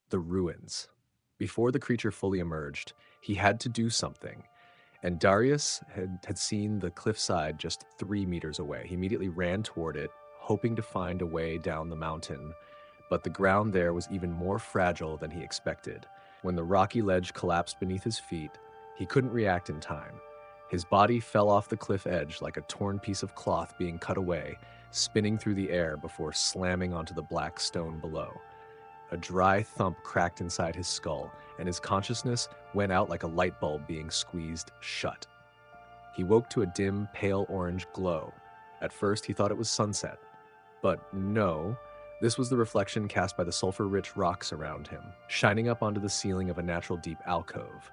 The ruins. Before the creature fully emerged, he had to do something, and Darius had seen the cliffside just 3 meters away. He immediately ran toward it, hoping to find a way down the mountain, but the ground there was even more fragile than he expected. When the rocky ledge collapsed beneath his feet, he couldn't react in time. His body fell off the cliff edge like a torn piece of cloth being cut away, spinning through the air before slamming onto the black stone below. A dry thump cracked inside his skull, and his consciousness went out like a light bulb being squeezed shut. He woke to a dim, pale orange glow. At first, he thought it was sunset. But no, this was the reflection cast by the sulfur-rich rocks around him, shining up onto the ceiling of a natural deep alcove.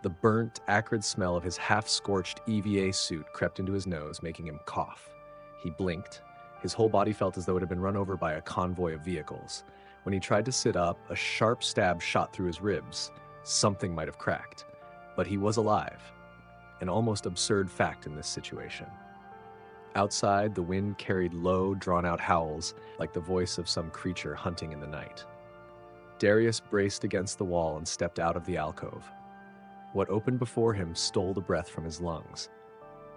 The burnt, acrid smell of his half-scorched EVA suit crept into his nose, making him cough. He blinked. His whole body felt as though it had been run over by a convoy of vehicles. When he tried to sit up, a sharp stab shot through his ribs. Something might have cracked. But he was alive. An almost absurd fact in this situation. Outside, the wind carried low, drawn-out howls, like the voice of some creature hunting in the night. Darius braced against the wall and stepped out of the alcove. What opened before him stole the breath from his lungs.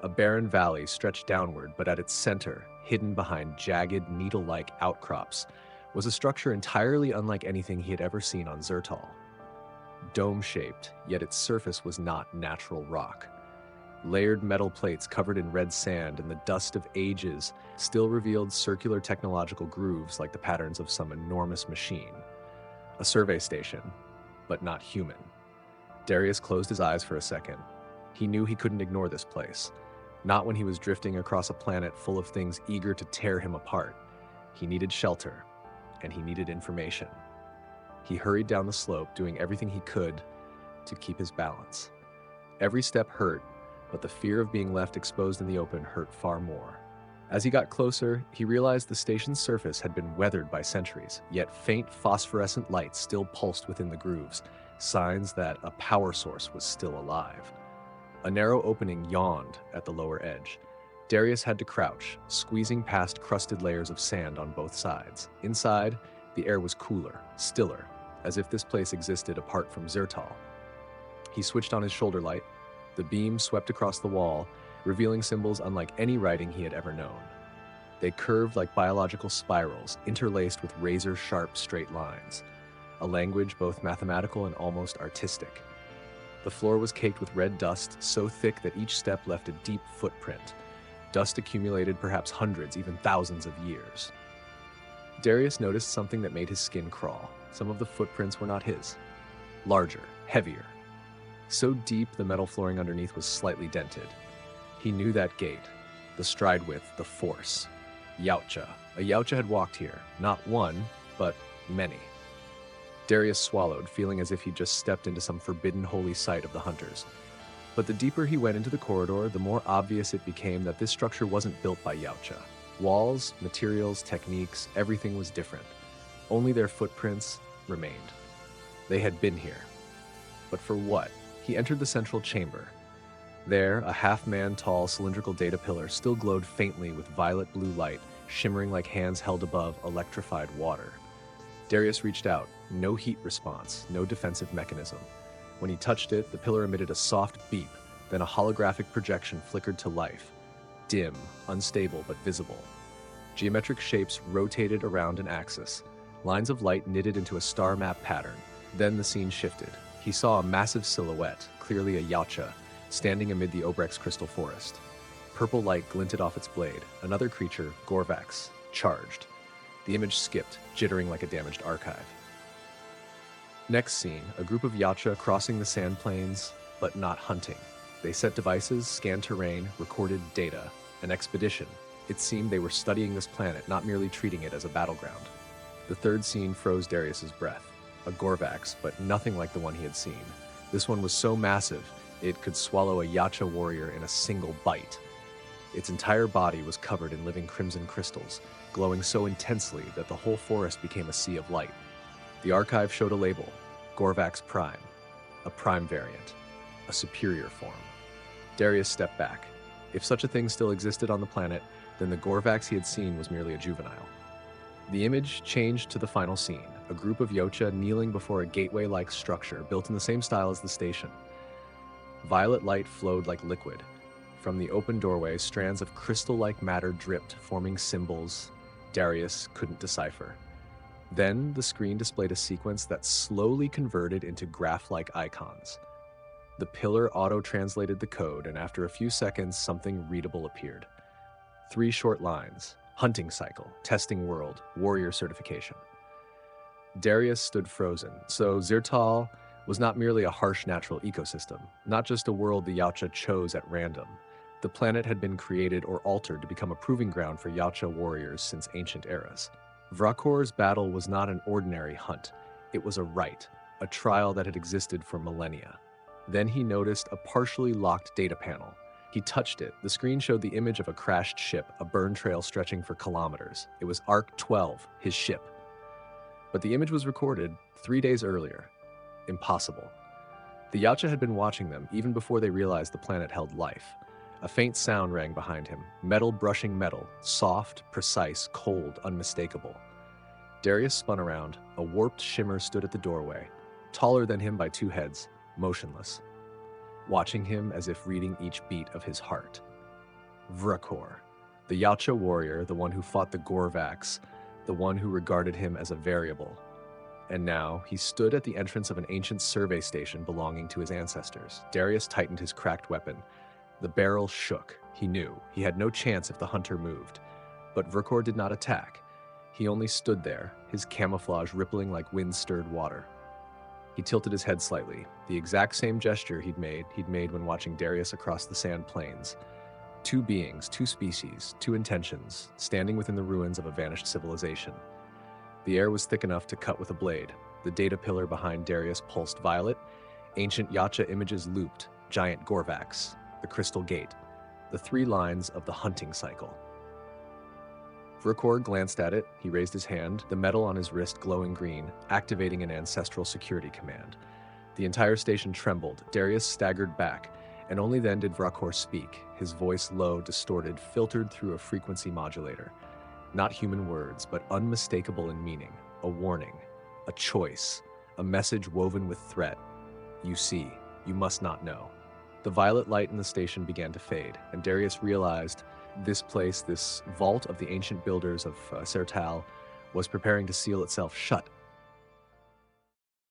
A barren valley stretched downward, but at its center, hidden behind jagged, needle-like outcrops, was a structure entirely unlike anything he had ever seen on Zertal. Dome-shaped, yet its surface was not natural rock. Layered metal plates covered in red sand and the dust of ages still revealed circular technological grooves like the patterns of some enormous machine. A survey station, but not human. Darius closed his eyes for a second. He knew he couldn't ignore this place. Not when he was drifting across a planet full of things eager to tear him apart. He needed shelter, and he needed information. He hurried down the slope, doing everything he could to keep his balance. Every step hurt, but the fear of being left exposed in the open hurt far more. As he got closer, he realized the station's surface had been weathered by centuries, yet faint phosphorescent lights still pulsed within the grooves, signs that a power source was still alive. A narrow opening yawned at the lower edge. Darius had to crouch, squeezing past crusted layers of sand on both sides. Inside, the air was cooler, stiller, as if this place existed apart from Zertal. He switched on his shoulder light. The beam swept across the wall, revealing symbols unlike any writing he had ever known. They curved like biological spirals, interlaced with razor-sharp straight lines. A language both mathematical and almost artistic. The floor was caked with red dust, so thick that each step left a deep footprint. Dust accumulated perhaps hundreds, even thousands of years. Darius noticed something that made his skin crawl. Some of the footprints were not his. Larger, heavier. So deep the metal flooring underneath was slightly dented. He knew that gait, the stride width, the force. Yautja. A Yautja had walked here, not one, but many. Darius swallowed, feeling as if he'd just stepped into some forbidden holy site of the hunters. But the deeper he went into the corridor, the more obvious it became that this structure wasn't built by Yautja. Walls, materials, techniques, everything was different. Only their footprints remained. They had been here. But for what? He entered the central chamber. There, a half-man-tall cylindrical data pillar still glowed faintly with violet blue light, shimmering like hands held above electrified water. Darius reached out. No heat response, no defensive mechanism. When he touched it, the pillar emitted a soft beep, then a holographic projection flickered to life. Dim, unstable, but visible. Geometric shapes rotated around an axis. Lines of light knitted into a star map pattern. Then the scene shifted. He saw a massive silhouette, clearly a Yautja, standing amid the Obrex crystal forest. Purple light glinted off its blade. Another creature, Gorvax, charged. The image skipped, jittering like a damaged archive. Next scene, a group of Yautja crossing the sand plains, but not hunting. They set devices, scanned terrain, recorded data. An expedition. It seemed they were studying this planet, not merely treating it as a battleground. The third scene froze Darius's breath. A Gorvax, but nothing like the one he had seen. This one was so massive, it could swallow a Yautja warrior in a single bite. Its entire body was covered in living crimson crystals, glowing so intensely that the whole forest became a sea of light. The archive showed a label, Gorvax Prime, a prime variant, a superior form. Darius stepped back. If such a thing still existed on the planet, then the Gorvax he had seen was merely a juvenile. The image changed to the final scene, a group of Yocha kneeling before a gateway-like structure built in the same style as the station. Violet light flowed like liquid. From the open doorway, strands of crystal-like matter dripped, forming symbols Darius couldn't decipher. Then the screen displayed a sequence that slowly converted into graph-like icons. The pillar auto-translated the code, and after a few seconds, something readable appeared. 3 short lines: hunting cycle, testing world, warrior certification. Darius stood frozen, so Zirtal was not merely a harsh natural ecosystem, not just a world the Yautja chose at random. The planet had been created or altered to become a proving ground for Yautja warriors since ancient eras. Vra'kor's battle was not an ordinary hunt. It was a rite, a trial that had existed for millennia. Then he noticed a partially locked data panel. He touched it. The screen showed the image of a crashed ship, a burn trail stretching for kilometers. It was Arc 12, his ship. But the image was recorded 3 days earlier. Impossible. The Yautja had been watching them even before they realized the planet held life. A faint sound rang behind him, metal brushing metal, soft, precise, cold, unmistakable. Darius spun around. A warped shimmer stood at the doorway, taller than him by 2 heads, motionless, watching him as if reading each beat of his heart. Vra'kor, the Yautja warrior, the one who fought the Gorvaks, the one who regarded him as a variable. And now, he stood at the entrance of an ancient survey station belonging to his ancestors. Darius tightened his cracked weapon. The barrel shook. He knew he had no chance if the hunter moved. But Vra'kor did not attack. He only stood there, his camouflage rippling like wind-stirred water. He tilted his head slightly, the exact same gesture he'd made when watching Darius across the sand plains. 2 beings, 2 species, 2 intentions, standing within the ruins of a vanished civilization. The air was thick enough to cut with a blade. The data pillar behind Darius pulsed violet. Ancient Yautja images looped, giant Gorvaks, the crystal gate, the 3 lines of the hunting cycle. Vra'kor glanced at it. He raised his hand, the metal on his wrist glowing green, activating an ancestral security command. The entire station trembled. Darius staggered back, and only then did Vra'kor speak, his voice low, distorted, filtered through a frequency modulator. Not human words, but unmistakable in meaning. A warning, a choice, a message woven with threat. You see, you must not know. The violet light in the station began to fade, and Darius realized this place, this vault of the ancient builders of Sertal, was preparing to seal itself shut.